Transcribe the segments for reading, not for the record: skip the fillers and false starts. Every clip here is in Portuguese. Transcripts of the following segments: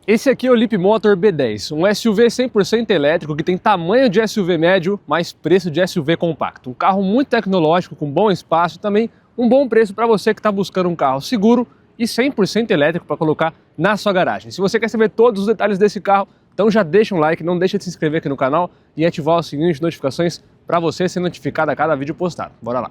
Esse aqui é o Leapmotor B10, um SUV 100% elétrico que tem tamanho de SUV médio, mas preço de SUV compacto. Um carro muito tecnológico, com bom espaço e também um bom preço para você que está buscando um carro seguro e 100% elétrico para colocar na sua garagem. Se você quer saber todos os detalhes desse carro, então já deixa um like, não deixa de se inscrever aqui no canal e ativar o sininho de notificações para você ser notificado a cada vídeo postado. Bora lá!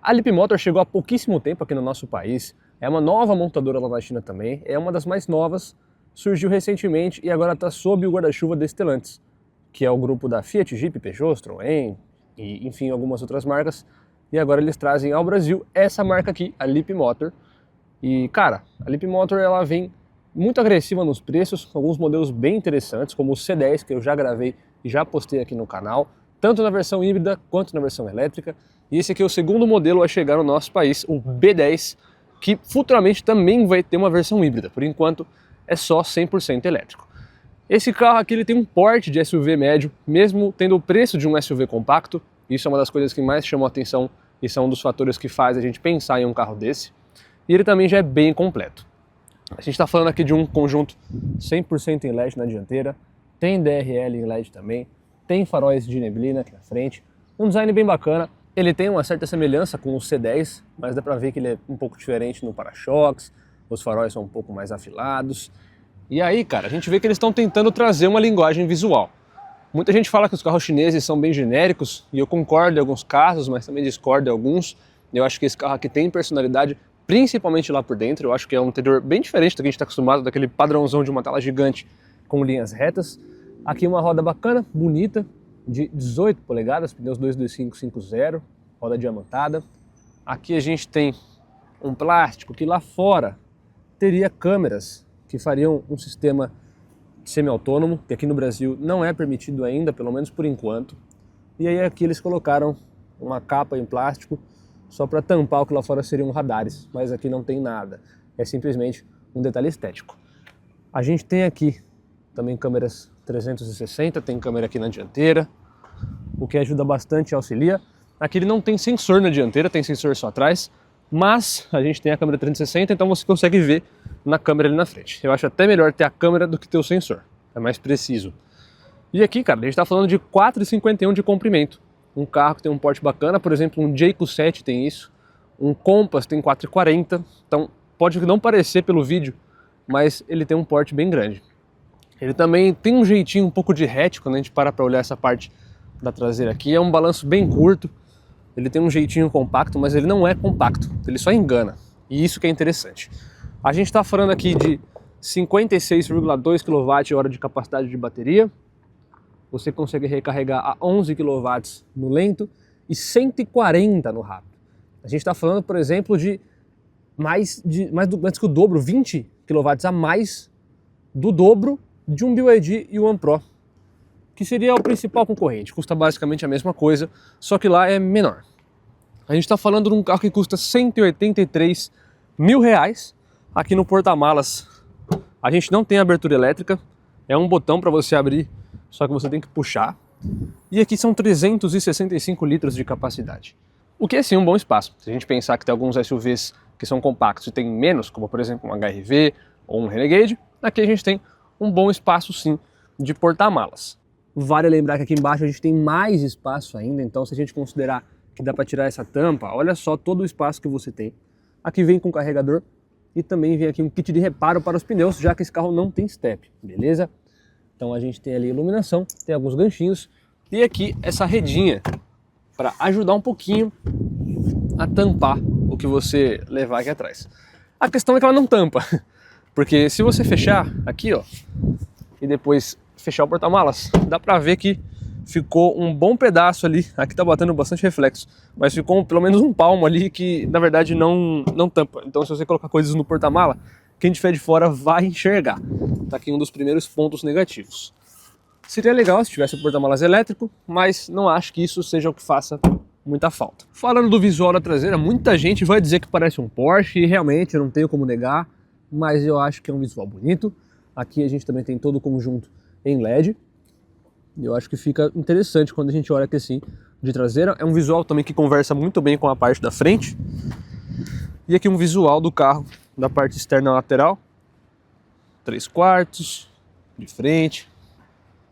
A Leapmotor chegou há pouquíssimo tempo aqui no nosso país, é uma nova montadora lá na China também, é uma das mais novas, surgiu recentemente e agora está sob o guarda-chuva da Stellantis, que é o grupo da Fiat, Jeep, Peugeot, Citroën e enfim algumas outras marcas, e agora eles trazem ao Brasil essa marca aqui, a Leapmotor. E cara, a Leapmotor ela vem muito agressiva nos preços, com alguns modelos bem interessantes, como o C10, que eu já gravei e já postei aqui no canal, tanto na versão híbrida quanto na versão elétrica. E esse aqui é o segundo modelo a chegar no nosso país, o B10, que futuramente também vai ter uma versão híbrida. Por enquanto é só 100% elétrico. Esse carro aqui ele tem um porte de SUV médio, mesmo tendo o preço de um SUV compacto. Isso é uma das coisas que mais chamam a atenção e são um dos fatores que faz a gente pensar em um carro desse. E ele também já é bem completo. A gente está falando aqui de um conjunto 100% em LED na dianteira, tem DRL em LED também, tem faróis de neblina aqui na frente, um design bem bacana. Ele tem uma certa semelhança com o C10, mas dá pra ver que ele é um pouco diferente no para-choques, os faróis são um pouco mais afilados. E aí, cara, a gente vê que eles estão tentando trazer uma linguagem visual. Muita gente fala que os carros chineses são bem genéricos, e eu concordo em alguns casos, mas também discordo em alguns. Eu acho que esse carro aqui tem personalidade, principalmente lá por dentro. Eu acho que é um interior bem diferente do que a gente está acostumado, daquele padrãozão de uma tela gigante com linhas retas. Aqui uma roda bacana, bonita, de 18 polegadas, pneus 225/50, roda diamantada. Aqui a gente tem um plástico que lá fora teria câmeras que fariam um sistema semi-autônomo, que aqui no Brasil não é permitido ainda, pelo menos por enquanto. E aí aqui eles colocaram uma capa em plástico só para tampar o que lá fora seriam radares, mas aqui não tem nada, é simplesmente um detalhe estético. A gente tem aqui também câmeras 360, tem câmera aqui na dianteira, o que ajuda bastante e auxilia. Aqui ele não tem sensor na dianteira, tem sensor só atrás, mas a gente tem a câmera 360, então você consegue ver na câmera ali na frente. Eu acho até melhor ter a câmera do que ter o sensor, é mais preciso. E aqui, cara, a gente está falando de 4,51 de comprimento. Um carro que tem um porte bacana, por exemplo, um Jayco 7 tem isso, um Compass tem 4,40, então pode não parecer pelo vídeo, mas ele tem um porte bem grande. Ele também tem um jeitinho um pouco de hatch quando a gente para olhar essa parte da traseira aqui, é um balanço bem curto, ele tem um jeitinho compacto, mas ele não é compacto, ele só engana, e isso que é interessante. A gente está falando aqui de 56,2 kWh de capacidade de bateria, você consegue recarregar a 11 kW no lento e 140 no rápido. A gente está falando, por exemplo, de mais que o dobro, 20 kW a mais do dobro de um BYD e One Pro, que seria o principal concorrente. Custa basicamente a mesma coisa, só que lá é menor. A gente está falando de um carro que custa R$183 mil. Aqui no porta-malas a gente não tem abertura elétrica, é um botão para você abrir, só que você tem que puxar. E aqui são 365 litros de capacidade, o que é sim um bom espaço. Se a gente pensar que tem alguns SUVs que são compactos e tem menos, como por exemplo um HR-V ou um Renegade, aqui a gente tem um bom espaço sim de porta-malas. Vale lembrar que aqui embaixo a gente tem mais espaço ainda, então se a gente considerar que dá para tirar essa tampa, olha só todo o espaço que você tem. Aqui vem com carregador e também vem aqui um kit de reparo para os pneus, já que esse carro não tem step, beleza? Então a gente tem ali iluminação, tem alguns ganchinhos e aqui essa redinha para ajudar um pouquinho a tampar o que você levar aqui atrás. A questão é que ela não tampa, porque se você fechar aqui, ó, e depois fechar o porta-malas, dá pra ver que ficou um bom pedaço ali. Aqui tá batendo bastante reflexo, mas ficou pelo menos um palmo ali que na verdade não tampa. Então se você colocar coisas no porta-mala, quem estiver de fora vai enxergar. Tá aqui um dos primeiros pontos negativos. Seria legal se tivesse o porta-malas elétrico, mas não acho que isso seja o que faça muita falta. Falando do visual da traseira, muita gente vai dizer que parece um Porsche, e realmente eu não tenho como negar, mas eu acho que é um visual bonito. Aqui a gente também tem todo o conjunto em LED, e eu acho que fica interessante quando a gente olha aqui assim de traseira. É um visual também que conversa muito bem com a parte da frente. E aqui um visual do carro da parte externa lateral, 3/4, de frente.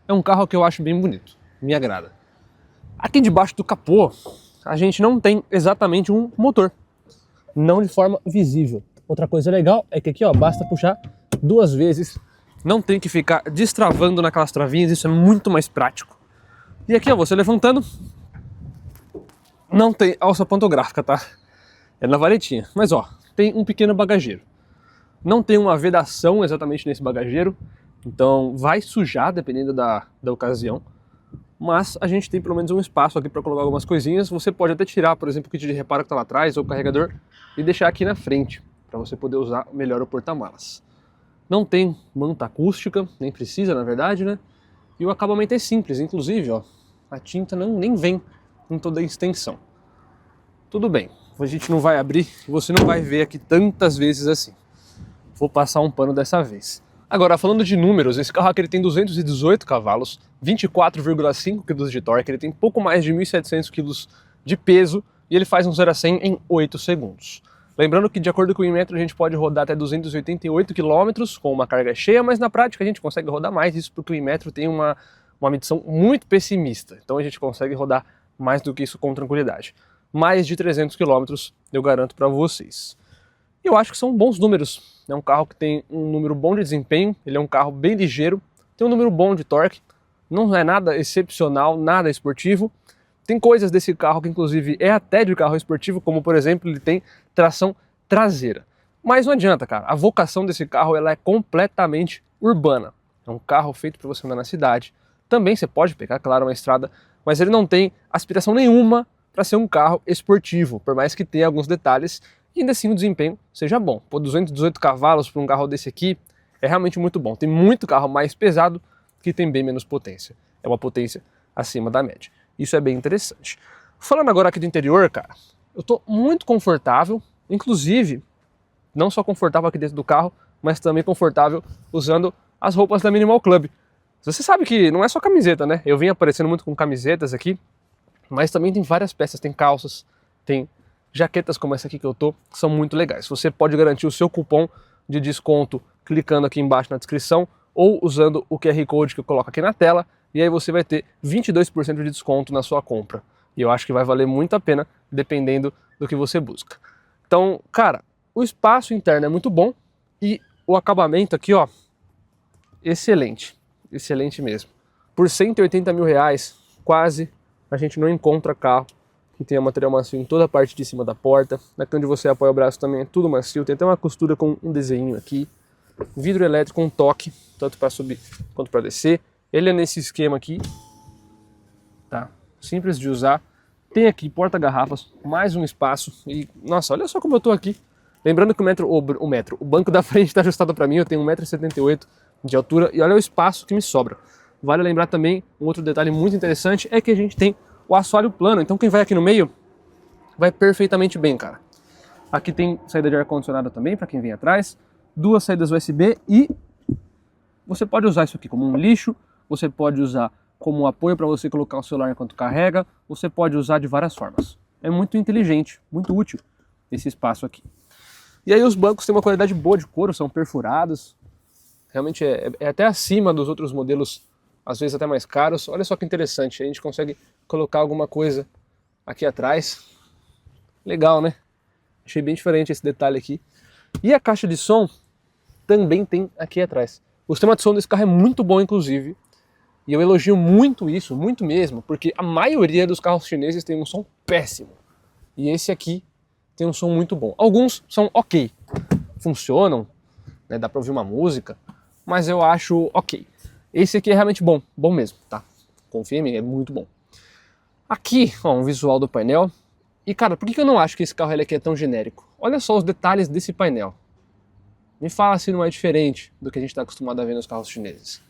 É um carro que eu acho bem bonito, me agrada. Aqui debaixo do capô, a gente não tem exatamente um motor, não de forma visível. Outra coisa legal é que aqui, ó, basta puxar 2 vezes, não tem que ficar destravando naquelas travinhas, isso é muito mais prático. E aqui, ó, você levantando, não tem alça pantográfica, tá? É na varetinha, mas ó, tem um pequeno bagageiro. Não tem uma vedação exatamente nesse bagageiro, então vai sujar dependendo da ocasião. Mas a gente tem pelo menos um espaço aqui para colocar algumas coisinhas. Você pode até tirar, por exemplo, o kit de reparo que está lá atrás ou o carregador e deixar aqui na frente, para você poder usar melhor o porta-malas. Não tem manta acústica, nem precisa na verdade, né? E o acabamento é simples, inclusive, ó, a tinta nem vem com toda a extensão. Tudo bem, a gente não vai abrir e você não vai ver aqui tantas vezes assim. Vou passar um pano dessa vez. Agora, falando de números, esse carro aqui ele tem 218 cavalos, 24,5 kg de torque, ele tem pouco mais de 1.700 kg de peso e ele faz um 0 a 100 em 8 segundos. Lembrando que de acordo com o Inmetro a gente pode rodar até 288 km com uma carga cheia, mas na prática a gente consegue rodar mais, isso porque o Inmetro tem uma medição muito pessimista, então a gente consegue rodar mais do que isso com tranquilidade. Mais de 300 km eu garanto para vocês. E eu acho que são bons números. É um carro que tem um número bom de desempenho, ele é um carro bem ligeiro, tem um número bom de torque, não é nada excepcional, nada esportivo. Tem coisas desse carro que inclusive é até de carro esportivo, como por exemplo ele tem tração traseira. Mas não adianta, cara, a vocação desse carro ela é completamente urbana. É um carro feito para você andar na cidade. Também você pode pegar, claro, uma estrada, mas ele não tem aspiração nenhuma para ser um carro esportivo, por mais que tenha alguns detalhes. E ainda assim o desempenho seja bom. Pô, 218 cavalos para um carro desse aqui é realmente muito bom. Tem muito carro mais pesado que tem bem menos potência. É uma potência acima da média. Isso é bem interessante. Falando agora aqui do interior, cara, eu tô muito confortável, inclusive, não só confortável aqui dentro do carro, mas também confortável usando as roupas da Minimal Club. Você sabe que não é só camiseta, né? Eu venho aparecendo muito com camisetas aqui, mas também tem várias peças, tem calças, tem jaquetas como essa aqui que eu tô, que são muito legais. Você pode garantir o seu cupom de desconto clicando aqui embaixo na descrição ou usando o QR Code que eu coloco aqui na tela, e aí você vai ter 22% de desconto na sua compra. E eu acho que vai valer muito a pena, dependendo do que você busca. Então, cara, o espaço interno é muito bom e o acabamento aqui, ó, excelente. Excelente mesmo. Por 180 mil reais, quase, a gente não encontra carro que tenha material macio em toda a parte de cima da porta. Aqui onde você apoia o braço também é tudo macio. Tem até uma costura com um desenho aqui. Vidro elétrico com toque, tanto para subir quanto para descer. Ele é nesse esquema aqui, tá? Simples de usar. Tem aqui porta-garrafas, mais um espaço. E, nossa, olha só como eu tô aqui. Lembrando que o banco da frente está ajustado para mim. Eu tenho 1,78 m de altura e olha o espaço que me sobra. Vale lembrar também, um outro detalhe muito interessante é que a gente tem o assoalho plano, então quem vai aqui no meio vai perfeitamente bem, cara. Aqui tem saída de ar-condicionado também para quem vem atrás, 2 saídas USB e você pode usar isso aqui como um lixo, você pode usar como um apoio para você colocar o celular enquanto carrega, você pode usar de várias formas. É muito inteligente, muito útil esse espaço aqui. E aí os bancos têm uma qualidade boa de couro, são perfurados, realmente é até acima dos outros modelos, às vezes até mais caros. Olha só que interessante, a gente consegue colocar alguma coisa aqui atrás. Legal, né? Achei bem diferente esse detalhe aqui. E a caixa de som também tem aqui atrás. O sistema de som desse carro é muito bom, inclusive. E eu elogio muito isso, muito mesmo, porque a maioria dos carros chineses tem um som péssimo. E esse aqui tem um som muito bom. Alguns são ok, funcionam, né, dá pra ouvir uma música, mas eu acho ok. Esse aqui é realmente bom, bom mesmo, tá? Confia em mim, é muito bom. Aqui, ó, um visual do painel. E cara, por que eu não acho que esse carro ele aqui é tão genérico? Olha só os detalhes desse painel. Me fala se não é diferente do que a gente está acostumado a ver nos carros chineses.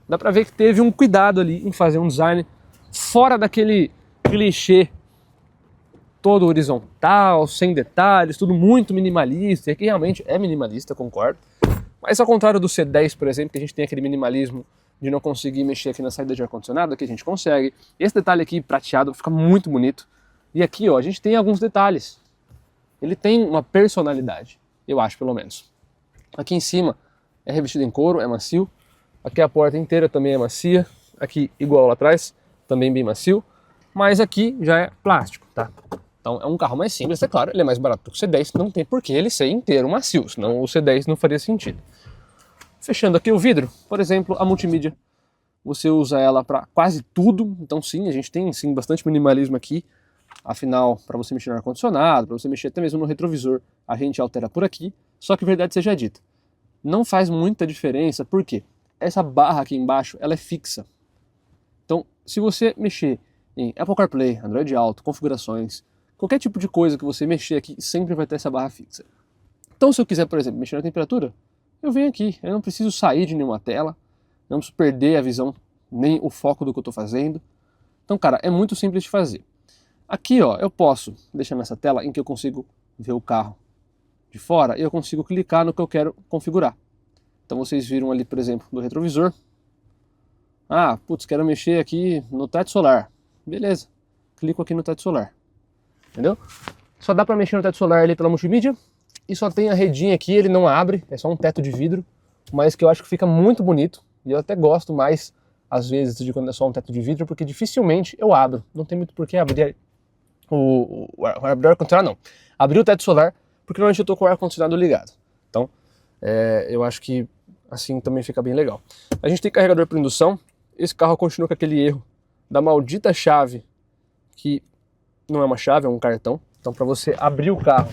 Dá pra ver que teve um cuidado ali em fazer um design fora daquele clichê todo horizontal, sem detalhes, tudo muito minimalista. E aqui realmente é minimalista, concordo. Mas ao contrário do C10, por exemplo, que a gente tem aquele minimalismo de não conseguir mexer aqui na saída de ar-condicionado, aqui a gente consegue. Esse detalhe aqui prateado fica muito bonito. E aqui, ó, a gente tem alguns detalhes. Ele tem uma personalidade. eu acho pelo menos. Aqui em cima é revestido em couro, é macio. Aqui a porta inteira também é macia. Aqui igual lá atrás, também bem macio. Mas aqui já é plástico, tá? Então é um carro mais simples, é claro, ele é mais barato do que o C10, não tem por que ele ser inteiro macio, senão o C10 não faria sentido. Fechando aqui o vidro, por exemplo, a multimídia. Você usa ela para quase tudo, então sim, a gente tem sim bastante minimalismo aqui. Afinal, para você mexer no ar-condicionado, para você mexer até mesmo no retrovisor, a gente altera por aqui. Só que verdade seja dita, não faz muita diferença, porque essa barra aqui embaixo, ela é fixa. Então, se você mexer em Apple CarPlay, Android Auto, configurações, qualquer tipo de coisa que você mexer aqui, sempre vai ter essa barra fixa. Então, se eu quiser, por exemplo, mexer na temperatura, eu venho aqui, eu não preciso sair de nenhuma tela, não preciso perder a visão, nem o foco do que eu estou fazendo. Então, cara, é muito simples de fazer. Aqui, ó, eu posso deixar nessa tela em que eu consigo ver o carro de fora e eu consigo clicar no que eu quero configurar. Então, vocês viram ali, por exemplo, do retrovisor. Ah, putz, quero mexer aqui no teto solar. Beleza, clico aqui no teto solar. Entendeu? Só dá para mexer no teto solar ali pela multimídia. E só tem a redinha aqui, ele não abre, é só um teto de vidro, mas que eu acho que fica muito bonito. E eu até gosto mais, às vezes, de quando é só um teto de vidro, porque dificilmente eu abro. Não tem muito por que abrir o ar-condicionado, não. Abrir o teto solar, porque normalmente eu tô com o ar-condicionado ligado. Então, eu acho que assim também fica bem legal. A gente tem carregador por indução. Esse carro continua com aquele erro da maldita chave, que não é uma chave, é um cartão. Então, para você abrir o carro,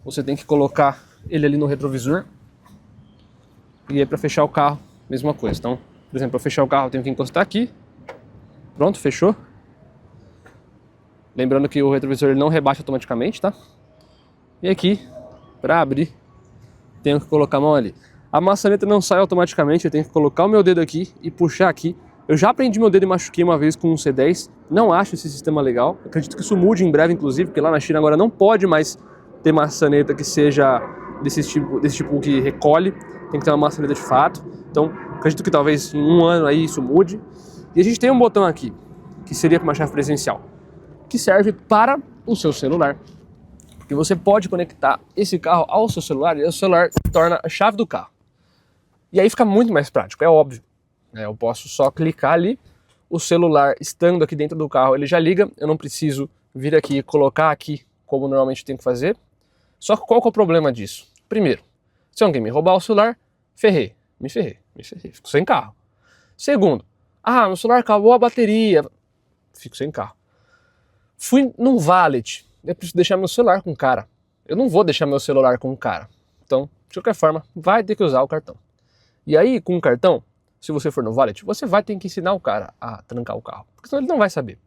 você tem que colocar ele ali no retrovisor. E aí para fechar o carro, mesma coisa. Então, por exemplo, para fechar o carro eu tenho que encostar aqui. Pronto, fechou. Lembrando que o retrovisor ele não rebaixa automaticamente, tá? E aqui, para abrir, tenho que colocar a mão ali. A maçaneta não sai automaticamente, eu tenho que colocar o meu dedo aqui e puxar aqui. Eu já prendi meu dedo e machuquei uma vez com um C10. Não acho esse sistema legal. Acredito que isso mude em breve, inclusive, porque lá na China agora não pode mais ter maçaneta que seja desse tipo que recolhe. Tem que ter uma maçaneta de fato. Então, acredito que talvez em um ano aí isso mude. E a gente tem um botão aqui, que seria para uma chave presencial, que serve para o seu celular. Porque você pode conectar esse carro ao seu celular e o celular se torna a chave do carro. E aí fica muito mais prático, é óbvio. Eu posso só clicar ali, o celular estando aqui dentro do carro ele já liga, eu não preciso vir aqui e colocar aqui como normalmente tenho que fazer. Só que qual que é o problema disso? Primeiro, se alguém me roubar o celular, me ferrei, fico sem carro. Segundo, meu celular acabou a bateria, fico sem carro. Fui num valet, eu preciso deixar meu celular com o cara. Eu não vou deixar meu celular com o cara. Então, de qualquer forma, vai ter que usar o cartão. E aí, com o cartão, se você for no valet, você vai ter que ensinar o cara a trancar o carro, porque senão ele não vai saber.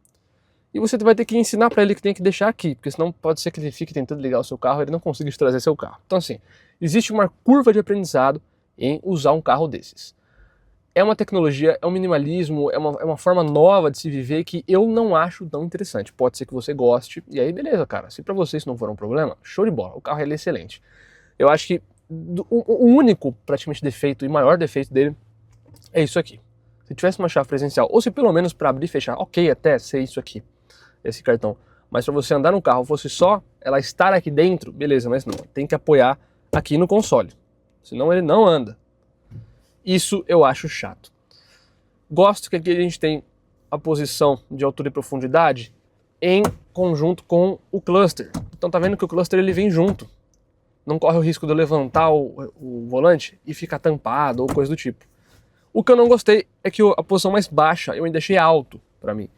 E você vai ter que ensinar para ele que tem que deixar aqui, porque senão pode ser que ele fique tentando ligar o seu carro e ele não consiga te trazer seu carro. Então assim, existe uma curva de aprendizado em usar um carro desses. É uma tecnologia, é um minimalismo, é uma forma nova de se viver que eu não acho tão interessante. Pode ser que você goste, e aí beleza, cara. Se para você isso não for um problema, show de bola, o carro é excelente. Eu acho que o único praticamente defeito e maior defeito dele é isso aqui. Se tivesse uma chave presencial, ou se pelo menos para abrir e fechar, ok, até ser isso aqui, esse cartão. Mas para você andar no carro fosse só ela estar aqui dentro, beleza, mas não, tem que apoiar aqui no console, senão ele não anda. Isso eu acho chato. Gosto que aqui a gente tem a posição de altura e profundidade em conjunto com o cluster. Então tá vendo que o cluster ele vem junto. Não corre o risco de eu levantar o volante e ficar tampado ou coisa do tipo. O que eu não gostei é que a posição mais baixa eu ainda deixei alto para mim.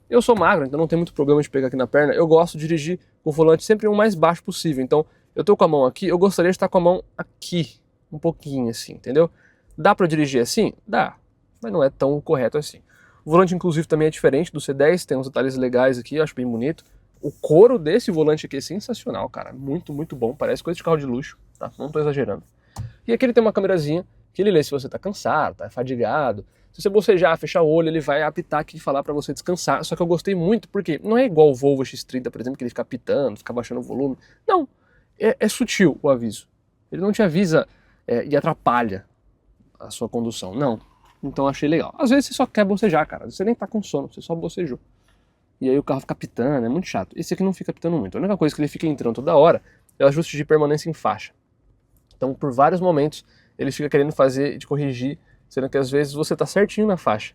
Eu sou magro, então não tem muito problema de pegar aqui na perna. Eu gosto de dirigir o volante sempre o mais baixo possível. Então eu tô com a mão aqui, eu gostaria de estar com a mão aqui, um pouquinho assim, entendeu? Dá para dirigir assim? Dá, mas não é tão correto assim. O volante inclusive também é diferente do C10, tem uns detalhes legais aqui, eu acho bem bonito. O couro desse volante aqui é sensacional, cara, muito, muito bom, parece coisa de carro de luxo, tá? Não tô exagerando. E aqui ele tem uma câmerazinha que ele lê se você tá cansado, tá fadigado. Se você bocejar, fechar o olho, ele vai apitar aqui e falar para você descansar. Só que eu gostei muito porque não é igual o Volvo X30, por exemplo, que ele fica apitando, fica baixando o volume. Não, é sutil o aviso. Ele não te avisa e atrapalha a sua condução, não. Então achei legal. Às vezes você só quer bocejar, cara. Você nem tá com sono, você só bocejou. E aí o carro fica pitando, é muito chato. Esse aqui não fica pitando muito. A única coisa que ele fica entrando toda hora é o ajuste de permanência em faixa. Então, por vários momentos, ele fica querendo fazer, de corrigir, sendo que às vezes você está certinho na faixa.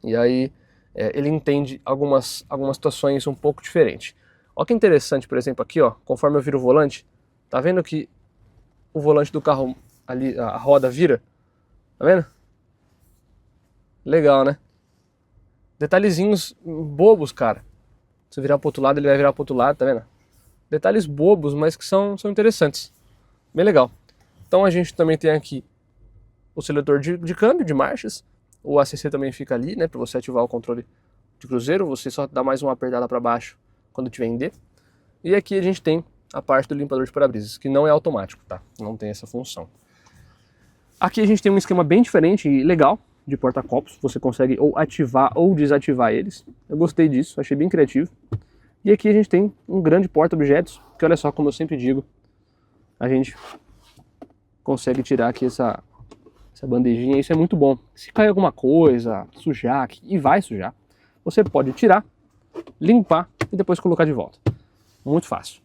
E aí ele entende algumas situações um pouco diferentes. Olha que interessante, por exemplo, aqui, ó, conforme eu viro o volante, tá vendo que o volante do carro ali, a roda vira? Tá vendo? Legal, né? Detalhezinhos bobos, cara. Se virar pro outro lado, ele vai virar pro outro lado, tá vendo? Detalhes bobos, mas que são interessantes. Bem legal. Então a gente também tem aqui o seletor de câmbio, de marchas. O ACC também fica ali, né, para você ativar o controle de cruzeiro. Você só dá mais uma apertada para baixo quando tiver em D. E aqui a gente tem a parte do limpador de para-brisas, que não é automático, tá? Não tem essa função. Aqui a gente tem um esquema bem diferente e legal de porta-copos. Você consegue ou ativar ou desativar eles. Eu gostei disso, achei bem criativo. E aqui a gente tem um grande porta-objetos, que olha só, como eu sempre digo, a gente consegue tirar aqui essa bandejinha, isso é muito bom. Se cair alguma coisa, sujar, e vai sujar, você pode tirar, limpar e depois colocar de volta. Muito fácil.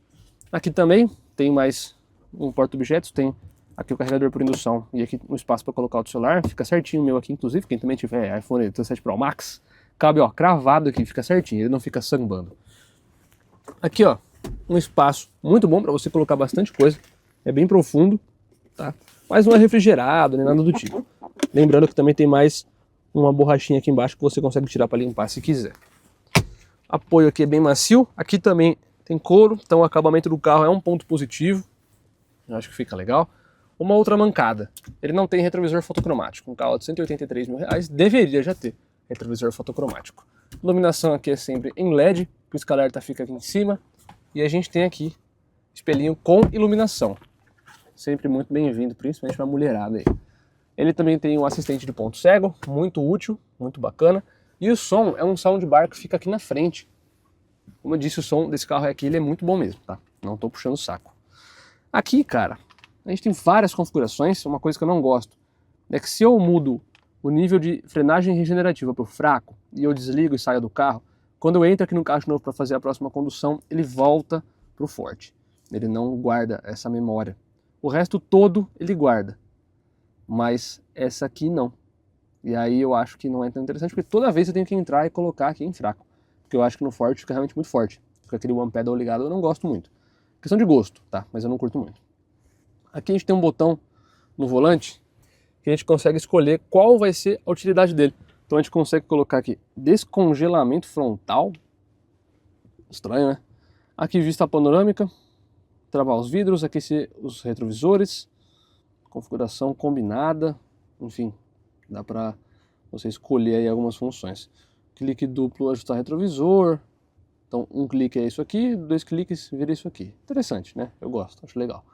Aqui também tem mais um porta-objetos, tem aqui o carregador por indução e aqui um espaço para colocar o celular, fica certinho o meu aqui, inclusive, quem também tiver iPhone 17 Pro Max, cabe ó, cravado aqui, fica certinho, ele não fica sambando. Aqui ó, um espaço muito bom para você colocar bastante coisa, é bem profundo, tá? Mas não é refrigerado nem nada do tipo. Lembrando que também tem mais uma borrachinha aqui embaixo que você consegue tirar para limpar se quiser. Apoio aqui é bem macio, aqui também tem couro, então o acabamento do carro é um ponto positivo, eu acho que fica legal. Uma outra mancada, ele não tem retrovisor fotocromático, um carro de 183 mil reais deveria já ter retrovisor fotocromático. Iluminação aqui é sempre em LED, o pisca-alerta fica aqui em cima, e a gente tem aqui espelhinho com iluminação. Sempre muito bem-vindo, principalmente para a mulherada aí. Ele também tem um assistente de ponto cego, muito útil, muito bacana. E o som é um soundbar que fica aqui na frente. Como eu disse, o som desse carro aqui ele é muito bom mesmo, tá? Não tô puxando o saco. Aqui, cara, a gente tem várias configurações. Uma coisa que eu não gosto é que se eu mudo o nível de frenagem regenerativa para o fraco e eu desligo e saio do carro, quando eu entro aqui no carro de novo para fazer a próxima condução, ele volta para o forte. Ele não guarda essa memória. O resto todo ele guarda, mas essa aqui não. E aí eu acho que não é tão interessante, porque toda vez eu tenho que entrar e colocar aqui em fraco. Porque eu acho que no forte fica realmente muito forte. Fica aquele one pedal ligado, eu não gosto muito. Questão de gosto, tá? Mas eu não curto muito. Aqui a gente tem um botão no volante que a gente consegue escolher qual vai ser a utilidade dele. Então a gente consegue colocar aqui descongelamento frontal. Estranho, né? Aqui vista panorâmica. Travar os vidros, aquecer os retrovisores, configuração combinada, enfim, dá para você escolher aí algumas funções. Clique duplo, ajustar retrovisor, então um clique é isso aqui, 2 cliques vira isso aqui. Interessante, né? Eu gosto, acho legal.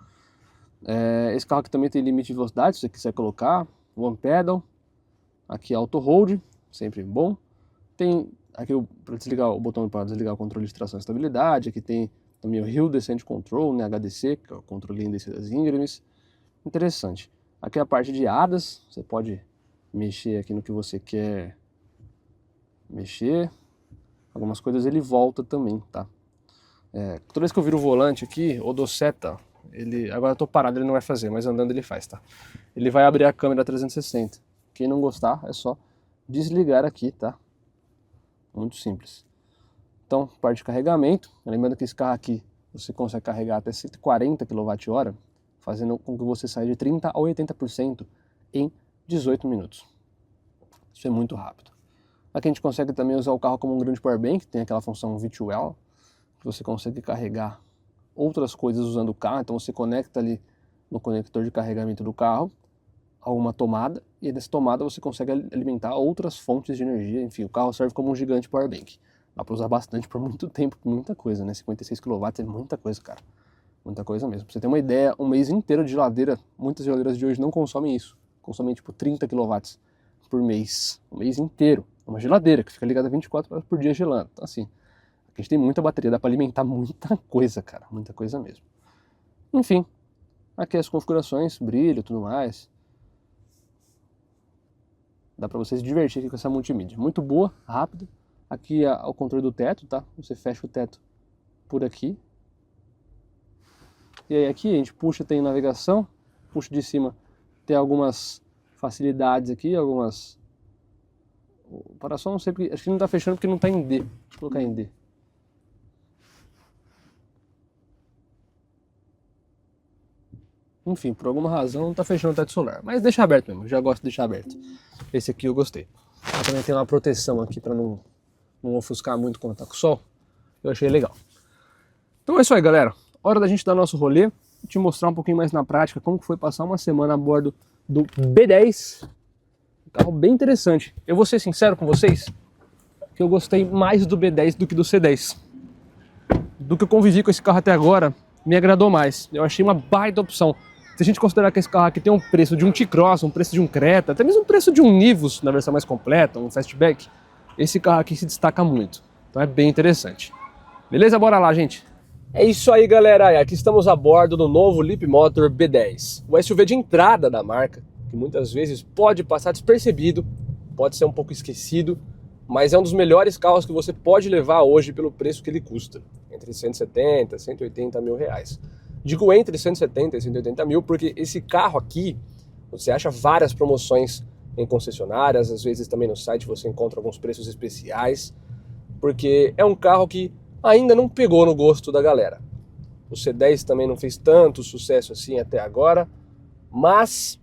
Esse carro aqui também tem limite de velocidade, se você quiser colocar, one pedal, aqui auto hold, sempre bom. Tem aqui para desligar o botão para desligar o controle de tração e estabilidade, aqui tem também o Hill Descent Control, né, HDC, que é o controle em descidas íngremes. Interessante. Aqui é a parte de hadas, você pode mexer aqui no que você quer mexer. Algumas coisas ele volta também, tá? Toda vez que eu viro o volante aqui, ou dou seta, agora eu tô parado, ele não vai fazer, mas andando ele faz, tá? Ele vai abrir a câmera 360. Quem não gostar, é só desligar aqui, tá? Muito simples. Então, parte de carregamento, lembrando que esse carro aqui você consegue carregar até 140 kWh, fazendo com que você saia de 30% a 80% em 18 minutos. Isso é muito rápido. Aqui a gente consegue também usar o carro como um grande powerbank, tem aquela função V2L, que você consegue carregar outras coisas usando o carro, então você conecta ali no conector de carregamento do carro a uma tomada, e nessa tomada você consegue alimentar outras fontes de energia, enfim, o carro serve como um gigante powerbank. Dá para usar bastante por muito tempo, muita coisa, né? 56 kW é muita coisa, cara. Muita coisa mesmo. Pra você ter uma ideia, um mês inteiro de geladeira, muitas geladeiras de hoje não consomem isso. Consomem tipo 30 kW por mês. Um mês inteiro. Uma geladeira que fica ligada 24 horas por dia gelando. Então assim, aqui a gente tem muita bateria, dá para alimentar muita coisa, cara. Muita coisa mesmo. Enfim, aqui as configurações, brilho e tudo mais. Dá para você se divertir aqui com essa multimídia. Muito boa, rápida. Aqui é o controle do teto, tá? Você fecha o teto por aqui. E aí aqui a gente puxa, tem navegação. puxo de cima tem algumas facilidades aqui, algumas... O para-som não sei porque, acho que não tá fechando porque não tá em D. Deixa eu colocar em D. Enfim, por alguma razão não tá fechando o teto solar, mas deixa aberto mesmo, eu já gosto de deixar aberto. Esse aqui eu gostei. Eu também tem uma proteção aqui para não ofuscar muito quando tá com o sol. Eu achei legal. Então é isso aí, galera. Hora da gente dar nosso rolê e te mostrar um pouquinho mais na prática como foi passar uma semana a bordo do B10. Um carro bem interessante. Eu vou ser sincero com vocês que eu gostei mais do B10 do que do C10. Do que eu convivi com esse carro até agora, me agradou mais. Eu achei uma baita opção. Se a gente considerar que esse carro aqui tem um preço de um T-Cross, um preço de um Creta, até mesmo um preço de um Nivus na versão mais completa, um Fastback, esse carro aqui se destaca muito. Então é bem interessante. Beleza? Bora lá, gente. É isso aí, galera. Aqui estamos a bordo do novo Leapmotor B10. O SUV de entrada da marca, que muitas vezes pode passar despercebido, pode ser um pouco esquecido, mas é um dos melhores carros que você pode levar hoje pelo preço que ele custa. Entre 170 e 180 mil reais. Digo entre 170 e 180 mil porque esse carro aqui, você acha várias promoções em concessionárias, às vezes também no site você encontra alguns preços especiais, porque é um carro que ainda não pegou no gosto da galera. O C10 também não fez tanto sucesso assim até agora, mas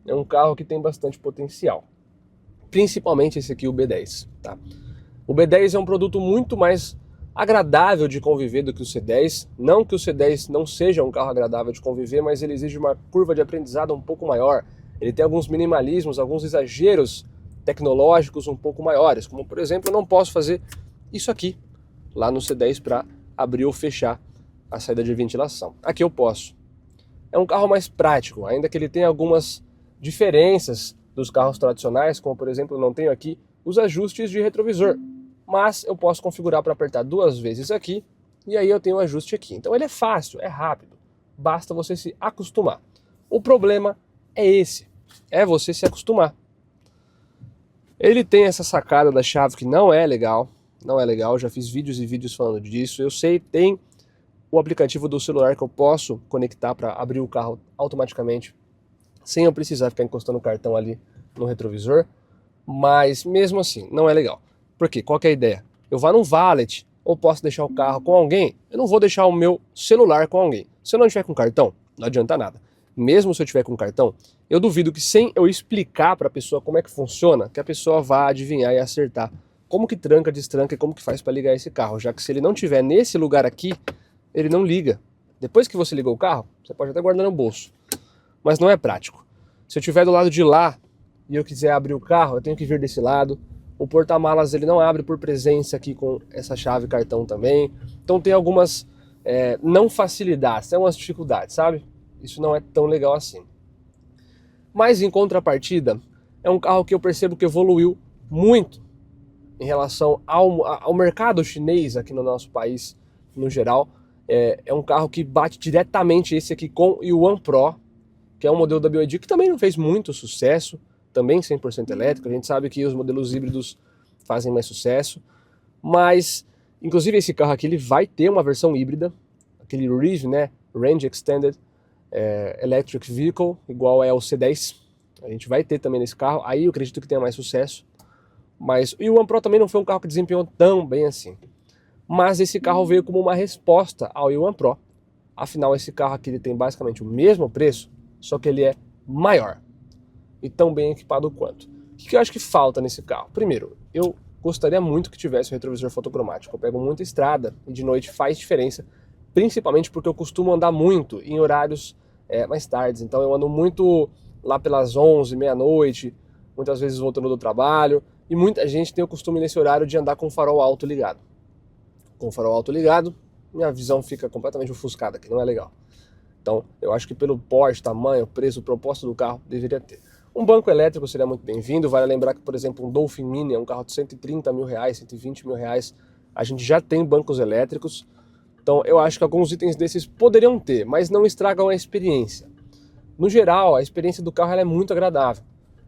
é um carro que tem bastante potencial. Principalmente esse aqui, o B10. Tá? O B10 é um produto muito mais agradável de conviver do que o C10. Não que o C10 não seja um carro agradável de conviver, mas ele exige uma curva de aprendizado um pouco maior. Ele tem alguns minimalismos, alguns exageros tecnológicos um pouco maiores, como por exemplo, eu não posso fazer isso aqui lá no C10 para abrir ou fechar a saída de ventilação. Aqui eu posso. É um carro mais prático, ainda que ele tenha algumas diferenças dos carros tradicionais, como por exemplo, eu não tenho aqui os ajustes de retrovisor, mas eu posso configurar para apertar 2 vezes aqui e aí eu tenho o ajuste aqui. Então ele é fácil, é rápido, basta você se acostumar. O problema é esse, é você se acostumar. Ele tem essa sacada da chave que não é legal, já fiz vídeos e vídeos falando disso. Eu sei, tem o aplicativo do celular que eu posso conectar para abrir o carro automaticamente, sem eu precisar ficar encostando o cartão ali no retrovisor, mas mesmo assim, não é legal. Por quê? Qual que é a ideia? Eu vá num valet, ou posso deixar o carro com alguém, eu não vou deixar o meu celular com alguém. Se eu não tiver com cartão, não adianta nada. Mesmo se eu tiver com cartão, eu duvido que sem eu explicar para a pessoa como é que funciona, que a pessoa vá adivinhar e acertar como que tranca, destranca e como que faz para ligar esse carro, já que se ele não tiver nesse lugar aqui, ele não liga. Depois que você ligou o carro, você pode até guardar no bolso, mas não é prático. Se eu estiver do lado de lá e eu quiser abrir o carro, eu tenho que vir desse lado. O porta-malas ele não abre por presença aqui com essa chave cartão também. Então tem algumas não facilidades, tem algumas dificuldades, sabe? Isso não é tão legal assim. Mas em contrapartida, é um carro que eu percebo que evoluiu muito em relação ao mercado chinês aqui no nosso país, no geral. É um carro que bate diretamente esse aqui com o Yuan Pro, que é um modelo da BYD que também não fez muito sucesso, também 100% elétrico. A gente sabe que os modelos híbridos fazem mais sucesso, mas inclusive esse carro aqui ele vai ter uma versão híbrida, aquele REEV, né, Range Extended Electric Vehicle, igual é o C10. A gente vai ter também nesse carro, aí eu acredito que tenha mais sucesso. Mas o Yuan Pro também não foi um carro que desempenhou tão bem assim. Mas esse carro veio como uma resposta ao Yuan Pro. Afinal, esse carro aqui ele tem basicamente o mesmo preço, só que ele é maior e tão bem equipado quanto. O que eu acho que falta nesse carro? Primeiro, eu gostaria muito que tivesse o retrovisor fotocromático. Eu pego muita estrada e de noite faz diferença, principalmente porque eu costumo andar muito em horários mais tardes. Então eu ando muito lá pelas 11, meia-noite, muitas vezes voltando do trabalho, e muita gente tem o costume nesse horário de andar com o farol alto ligado. Com o farol alto ligado, minha visão fica completamente ofuscada, que não é legal. Então, eu acho que pelo porte, tamanho, preço, proposta do carro, deveria ter. Um banco elétrico seria muito bem-vindo. Vale lembrar que, por exemplo, um Dolphin Mini é um carro de 130 mil reais, 120 mil reais. A gente já tem bancos elétricos. Então, eu acho que alguns itens desses poderiam ter, mas não estragam a experiência. No geral, a experiência do carro ela é muito agradável.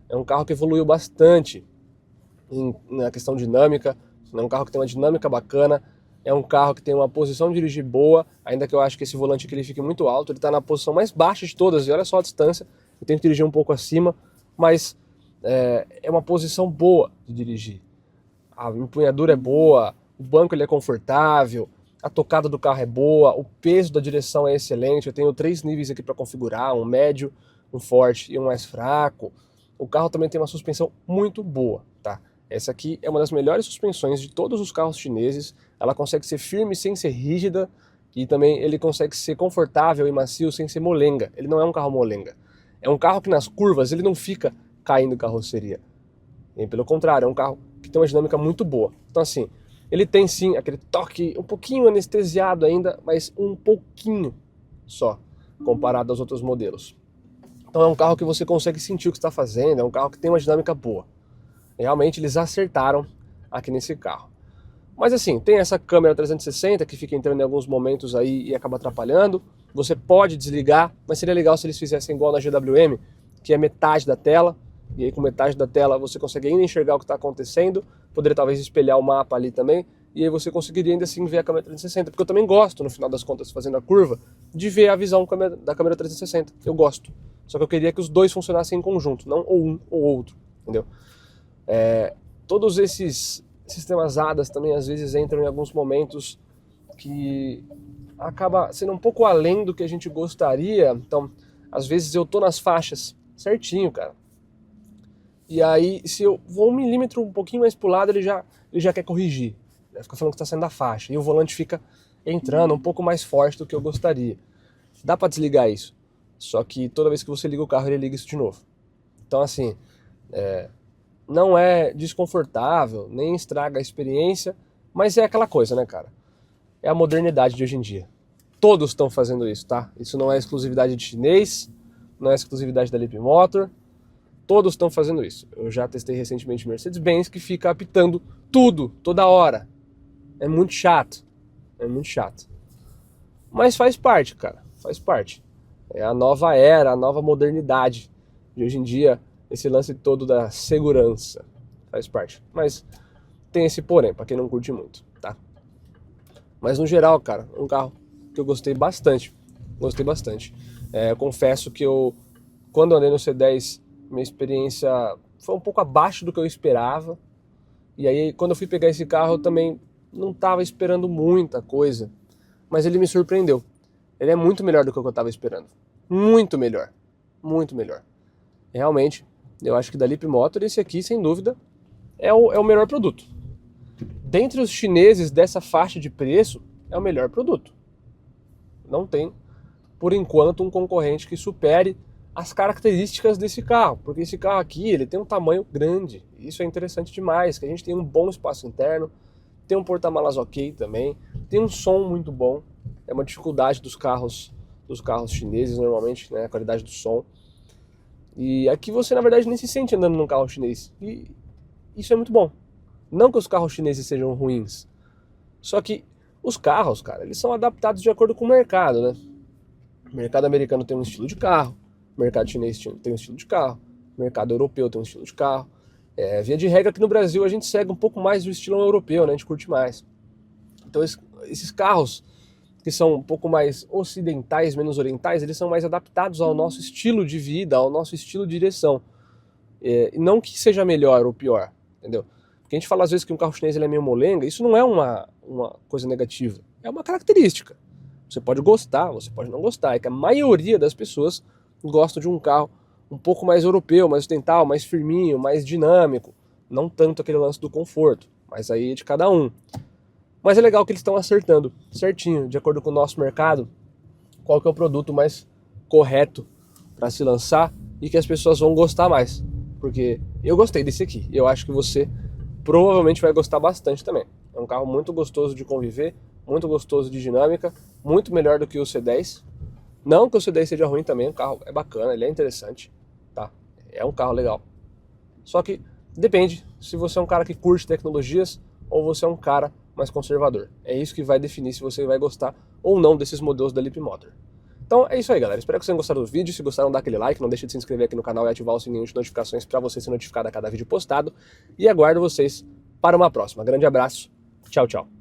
É um carro que evoluiu bastante na questão dinâmica. É um carro que tem uma dinâmica bacana. É um carro que tem uma posição de dirigir boa, ainda que eu acho que esse volante aqui ele fique muito alto, ele está na posição mais baixa de todas, e olha só a distância, eu tenho que dirigir um pouco acima, mas é uma posição boa de dirigir. A empunhadura é boa, o banco ele é confortável, a tocada do carro é boa, o peso da direção é excelente, eu tenho 3 níveis aqui para configurar, um médio, um forte e um mais fraco. O carro também tem uma suspensão muito boa, tá? Essa aqui é uma das melhores suspensões de todos os carros chineses, ela consegue ser firme sem ser rígida, e também ele consegue ser confortável e macio sem ser molenga. Ele não é um carro molenga. É um carro que nas curvas ele não fica caindo carroceria. E, pelo contrário, é um carro que tem uma dinâmica muito boa. Então assim, ele tem sim aquele toque um pouquinho anestesiado ainda, mas um pouquinho só, comparado aos outros modelos. Então é um carro que você consegue sentir o que está fazendo, é um carro que tem uma dinâmica boa. Realmente eles acertaram aqui nesse carro. Mas assim, tem essa câmera 360 que fica entrando em alguns momentos aí e acaba atrapalhando. Você pode desligar, mas seria legal se eles fizessem igual na GWM, que é metade da tela. E aí com metade da tela você consegue ainda enxergar o que está acontecendo. Poderia talvez espelhar o mapa ali também. E aí você conseguiria ainda assim ver a câmera 360. Porque eu também gosto, no final das contas, fazendo a curva, de ver a visão da câmera 360. Eu gosto. Só que eu queria que os dois funcionassem em conjunto, não ou um ou outro, entendeu? Todos esses sistemas ADAS também às vezes entram em alguns momentos que acaba sendo um pouco além do que a gente gostaria. Então, às vezes eu tô nas faixas certinho, cara. E aí, se eu vou 1 milímetro um pouquinho mais pro lado, ele já quer corrigir. Ele fica falando que está saindo da faixa. E o volante fica entrando um pouco mais forte do que eu gostaria. Dá para desligar isso. Só que toda vez que você liga o carro, ele liga isso de novo. Então, assim, não é desconfortável, nem estraga a experiência, mas é aquela coisa, né, cara? É a modernidade de hoje em dia. Todos estão fazendo isso, tá? Isso não é exclusividade de chinês, não é exclusividade da Leapmotor. Todos estão fazendo isso. Eu já testei recentemente Mercedes-Benz, que fica apitando tudo, toda hora. É muito chato. É muito chato. Mas faz parte, cara. Faz parte. É a nova era, a nova modernidade de hoje em dia, esse lance todo da segurança. Faz parte. Mas tem esse porém, pra quem não curte muito, tá? Mas no geral, cara, um carro que eu gostei bastante. Gostei bastante. Eu confesso que quando andei no C10, minha experiência foi um pouco abaixo do que eu esperava. E aí, quando eu fui pegar esse carro, eu também não estava esperando muita coisa. Mas ele me surpreendeu. Ele é muito melhor do que eu estava esperando. Muito melhor. Muito melhor. Realmente, eu acho que da Leapmotor, esse aqui, sem dúvida, é o melhor produto. Dentre os chineses dessa faixa de preço, é o melhor produto. Não tem, por enquanto, um concorrente que supere as características desse carro, porque esse carro aqui ele tem um tamanho grande, isso é interessante demais, que a gente tem um bom espaço interno, tem um porta-malas ok também, tem um som muito bom, é uma dificuldade dos carros chineses normalmente, né, a qualidade do som, e aqui você na verdade nem se sente andando num carro chinês, e isso é muito bom. Não que os carros chineses sejam ruins, só que os carros, cara, eles são adaptados de acordo com o mercado, né? O mercado americano tem um estilo de carro, o mercado chinês tem um estilo de carro, o mercado europeu tem um estilo de carro. Via de regra aqui no Brasil a gente segue um pouco mais do estilo europeu, né? A gente curte mais. Então esses carros que são um pouco mais ocidentais, menos orientais, eles são mais adaptados ao nosso estilo de vida, ao nosso estilo de direção. Não que seja melhor ou pior, entendeu? Porque a gente fala às vezes que um carro chinês ele é meio molenga, isso não é uma coisa negativa, é uma característica. Você pode gostar, você pode não gostar, é que a maioria das pessoas gosta de um carro um pouco mais europeu, mais ocidental, mais firminho, mais dinâmico, não tanto aquele lance do conforto, mas aí é de cada um. Mas é legal que eles estão acertando certinho, de acordo com o nosso mercado, qual que é o produto mais correto para se lançar e que as pessoas vão gostar mais. Porque eu gostei desse aqui, e eu acho que você provavelmente vai gostar bastante também. É um carro muito gostoso de conviver, muito gostoso de dinâmica, muito melhor do que o C10. Não que o C10 seja ruim também, o carro é bacana, ele é interessante, tá? É um carro legal. Só que depende se você é um cara que curte tecnologias ou você é um cara mais conservador. É isso que vai definir se você vai gostar ou não desses modelos da Leapmotor. Então é isso aí, galera. Espero que vocês tenham gostado do vídeo. Se gostaram, dá aquele like. Não deixe de se inscrever aqui no canal e ativar o sininho de notificações para você ser notificado a cada vídeo postado. E aguardo vocês para uma próxima. Grande abraço. Tchau, tchau.